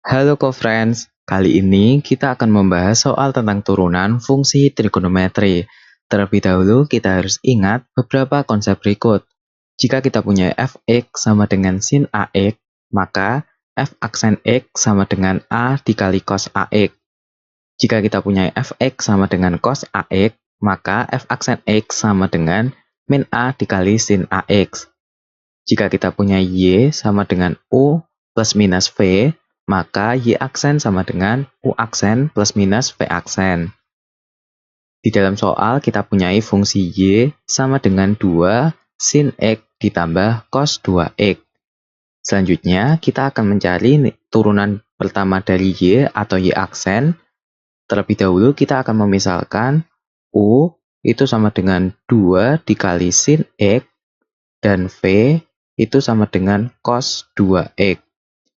Halo co-friends, kali ini kita akan membahas soal tentang turunan fungsi trigonometri. Terlebih dahulu kita harus ingat beberapa konsep berikut. Jika kita punya fx sama dengan sin ax, maka f aksen x sama dengan a dikali cos ax. Jika kita punya fx sama dengan cos ax, maka f aksen x sama dengan min a dikali sin ax. Jika kita punya y sama dengan u plus minus v, maka y aksen sama dengan u aksen plus minus v aksen. Di dalam soal kita punya fungsi y sama dengan 2 sin x ditambah cos 2x. Selanjutnya kita akan mencari turunan pertama dari y atau y aksen. Terlebih dahulu kita akan memisalkan u itu sama dengan 2 dikali sin x dan v itu sama dengan cos 2x.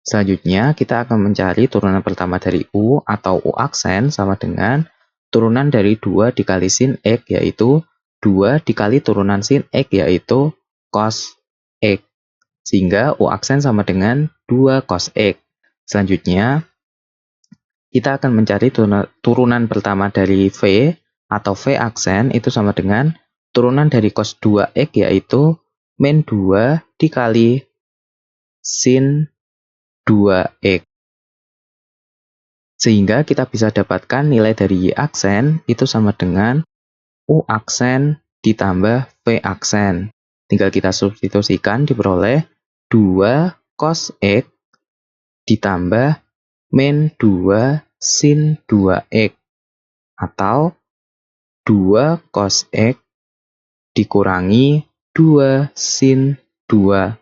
Selanjutnya, kita akan mencari turunan pertama dari u atau u aksen sama dengan turunan dari 2 dikali sin x, yaitu 2 dikali turunan sin x, yaitu cos x. Sehingga u aksen sama dengan 2 cos x. Selanjutnya, kita akan mencari turunan pertama dari v atau v aksen itu sama dengan turunan dari cos 2x, yaitu min 2 dikali sin 2x. Sehingga kita bisa dapatkan nilai dari y aksen itu sama dengan u aksen ditambah v aksen. Tinggal kita substitusikan diperoleh 2 cos x ditambah min 2 sin 2x. Atau 2 cos x dikurangi 2 sin 2x.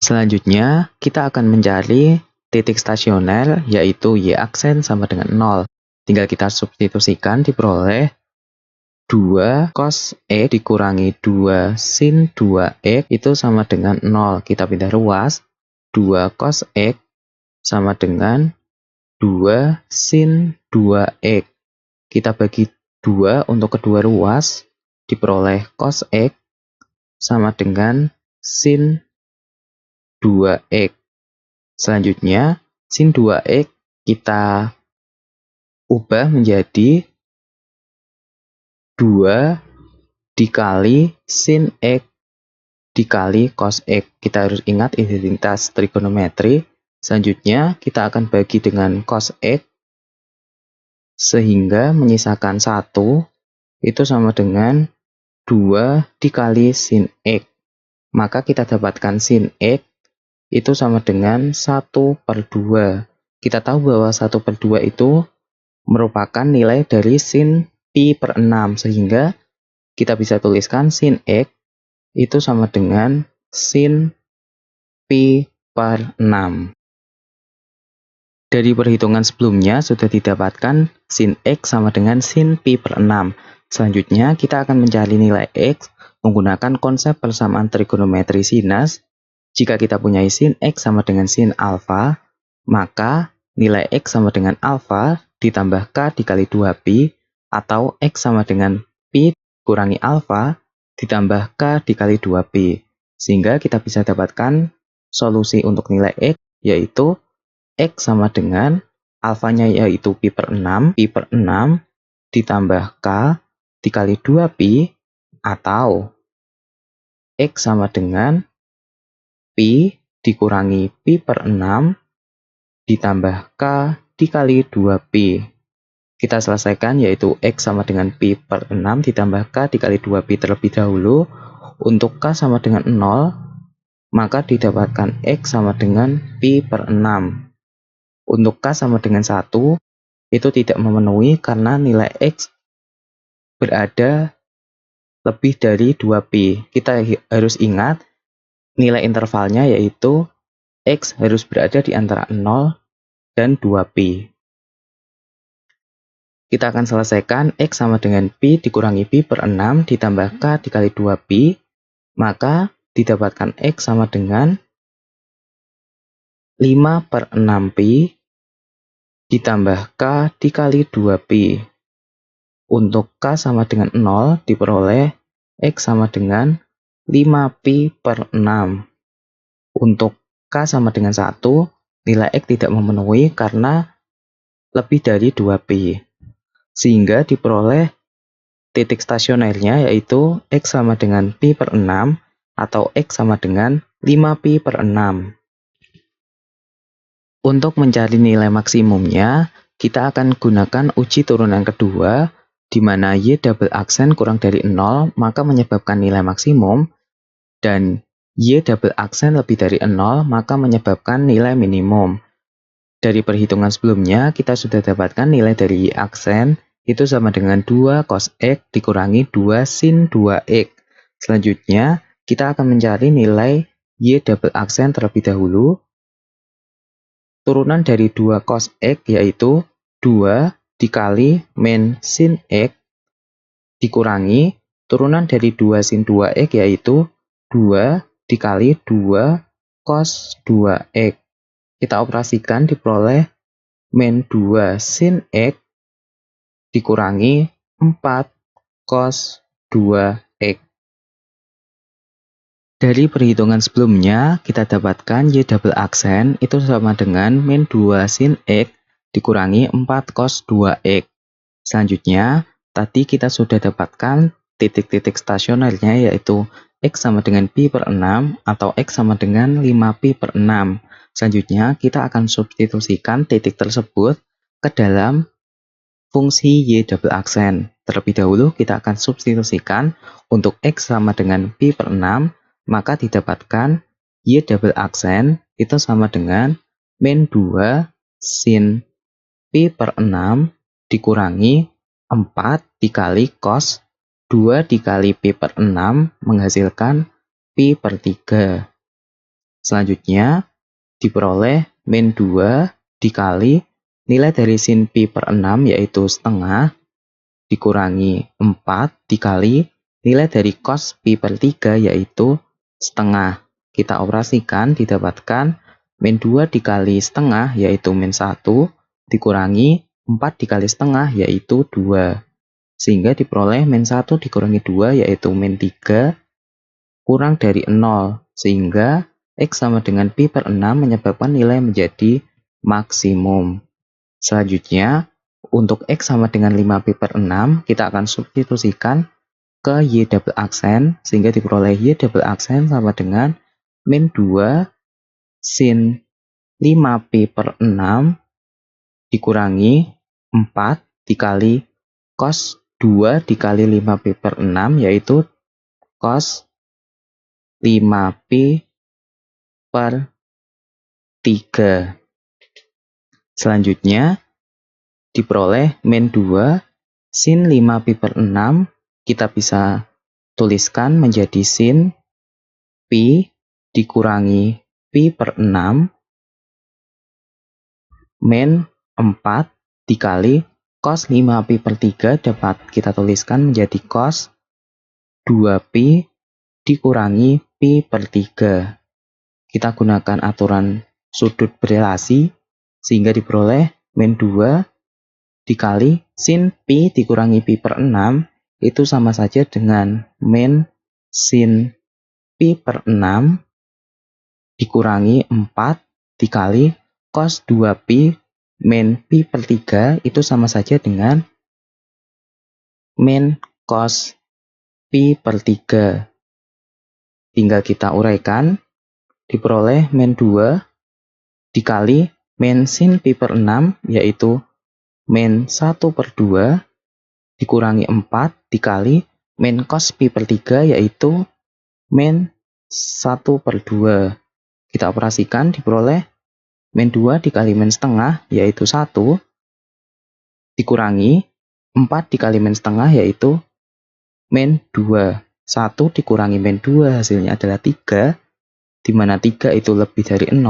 Selanjutnya, kita akan mencari titik stasioner, yaitu y aksen sama dengan 0. Tinggal kita substitusikan diperoleh 2 cos x dikurangi 2 sin 2x itu sama dengan 0. Kita pindah ruas, 2 cos x sama dengan 2 sin 2x. Kita bagi 2 untuk kedua ruas, diperoleh cos x sama dengan sin 2x. Selanjutnya, sin 2x kita ubah menjadi 2 dikali sin x dikali cos x. Kita harus ingat identitas trigonometri. Selanjutnya, kita akan bagi dengan cos x, sehingga menyisakan 1, itu sama dengan 2 dikali sin x. Maka kita dapatkan sin x itu sama dengan 1/2. Kita tahu bahwa 1/2 itu merupakan nilai dari sin pi per 6. Sehingga kita bisa tuliskan sin x itu sama dengan sin pi per 6. Dari perhitungan sebelumnya sudah didapatkan sin x sama dengan sin pi per 6. Selanjutnya kita akan mencari nilai x menggunakan konsep persamaan trigonometri sinus. Jika kita punya sin x sama dengan sin alfa, maka nilai x sama dengan alfa ditambah k dikali 2pi, atau x sama dengan pi kurangi alfa ditambah k dikali 2pi. Sehingga kita bisa dapatkan solusi untuk nilai x, yaitu x sama dengan alfanya yaitu pi per 6 ditambah k dikali 2pi, atau x sama dengan pi dikurangi pi per 6 ditambah k dikali 2pi. Kita selesaikan, yaitu x sama dengan pi per 6 ditambah k dikali 2pi terlebih dahulu. Untuk k sama dengan 0, maka didapatkan x sama dengan pi per 6. Untuk k sama dengan 1, itu tidak memenuhi karena nilai x berada lebih dari 2pi. Kita harus ingat nilai intervalnya, yaitu x harus berada di antara 0 dan 2pi. Kita akan selesaikan x sama dengan pi dikurangi pi per 6 ditambah k dikali 2pi, maka didapatkan x sama dengan 5/6pi ditambah k dikali 2pi. Untuk k sama dengan 0 diperoleh x sama dengan 5pi per 6. Untuk K sama dengan 1, nilai X tidak memenuhi karena lebih dari 2pi. Sehingga diperoleh titik stasionernya yaitu X sama dengan pi per 6 atau X sama dengan 5pi per 6. Untuk mencari nilai maksimumnya, kita akan gunakan uji turunan kedua, di mana Y double aksen kurang dari 0, maka menyebabkan nilai maksimum, dan Y double aksen lebih dari 0, maka menyebabkan nilai minimum. Dari perhitungan sebelumnya, kita sudah dapatkan nilai dari Y aksen, itu sama dengan 2 cos X dikurangi 2 sin 2X. Selanjutnya, kita akan mencari nilai Y double aksen terlebih dahulu. Turunan dari 2 cos X yaitu 2 dikali min sin X dikurangi turunan dari 2 sin 2X yaitu 2 dikali 2 cos 2X. Kita operasikan diperoleh min 2 sin X dikurangi 4 cos 2X. Dari perhitungan sebelumnya, kita dapatkan Y double aksen itu sama dengan min 2 sin X dikurangi 4 cos 2X. Selanjutnya, tadi kita sudah dapatkan titik-titik stasionernya yaitu X sama dengan pi per 6 atau X sama dengan 5pi per 6. Selanjutnya, kita akan substitusikan titik tersebut ke dalam fungsi Y double aksen. Terlebih dahulu, kita akan substitusikan untuk X sama dengan pi per 6, maka didapatkan Y double aksen itu sama dengan min 2 sin pi per 6 dikurangi 4 dikali cos 2 dikali pi per 6 menghasilkan pi per 3. Selanjutnya diperoleh min 2 dikali nilai dari sin pi per 6 yaitu setengah dikurangi 4 dikali nilai dari cos pi per 3 yaitu setengah. Kita operasikan didapatkan min 2 dikali setengah yaitu min 1 dikurangi 4 dikali setengah yaitu 2. Sehingga diperoleh min 1 dikurangi 2 yaitu min 3 kurang dari 0. Sehingga X sama dengan pi per 6 menyebabkan nilai menjadi maksimum. Selanjutnya, untuk X sama dengan 5pi per 6, kita akan substitusikan ke Y double aksen, sehingga diperoleh Y double aksen sama dengan min 2 sin 5pi per 6 dikurangi 4 dikali cos 2 dikali 5pi per 6 yaitu cos 5pi per 3. Selanjutnya diperoleh min 2 sin 5pi per 6 kita bisa tuliskan menjadi sin pi dikurangi pi per 6 min 4 dikali cos 5pi per 3 dapat kita tuliskan menjadi cos 2pi dikurangi pi per 3. Kita gunakan aturan sudut berelasi sehingga diperoleh min 2 dikali sin pi dikurangi pi per 6 itu sama saja dengan min sin pi per 6 dikurangi 4 dikali cos 2pi min pi per 3 itu sama saja dengan min cos pi per 3. Tinggal kita uraikan, diperoleh min 2 dikali min sin pi per 6 yaitu min 1 per 2 dikurangi 4 dikali min cos pi per 3 yaitu min 1 per 2. Kita operasikan diperoleh min 2 dikali min setengah yaitu 1 dikurangi 4 dikali min setengah yaitu min 2. 1 dikurangi min 2 hasilnya adalah 3, di mana 3 itu lebih dari 0,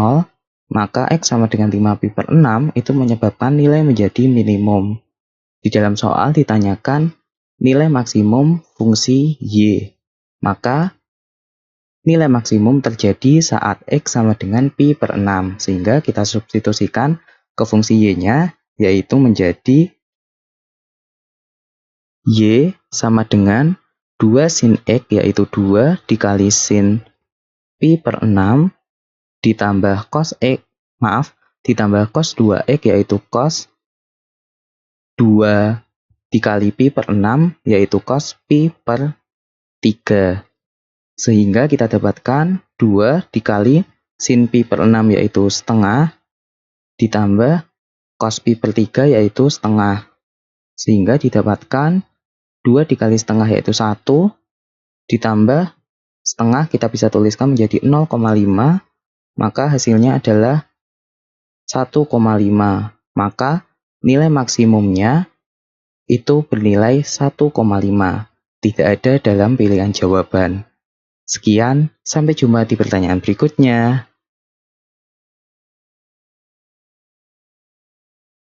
maka X sama dengan 5pi per 6 itu menyebabkan nilai menjadi minimum. Di dalam soal ditanyakan nilai maksimum fungsi Y, maka nilai maksimum terjadi saat X sama dengan pi per 6, sehingga kita substitusikan ke fungsi Y-nya, yaitu menjadi Y sama dengan 2 sin X, yaitu 2 dikali sin pi per 6, ditambah cos X, ditambah cos 2X yaitu cos 2 dikali pi per 6 yaitu cos pi per 3. Sehingga kita dapatkan 2 dikali sin pi per 6 yaitu setengah ditambah cos pi per 3 yaitu setengah. Sehingga didapatkan 2 dikali setengah yaitu 1 ditambah setengah kita bisa tuliskan menjadi 0,5, maka hasilnya adalah 1,5. Maka nilai maksimumnya itu bernilai 1,5. Tidak ada dalam pilihan jawaban. Sekian, sampai jumpa di pertanyaan berikutnya.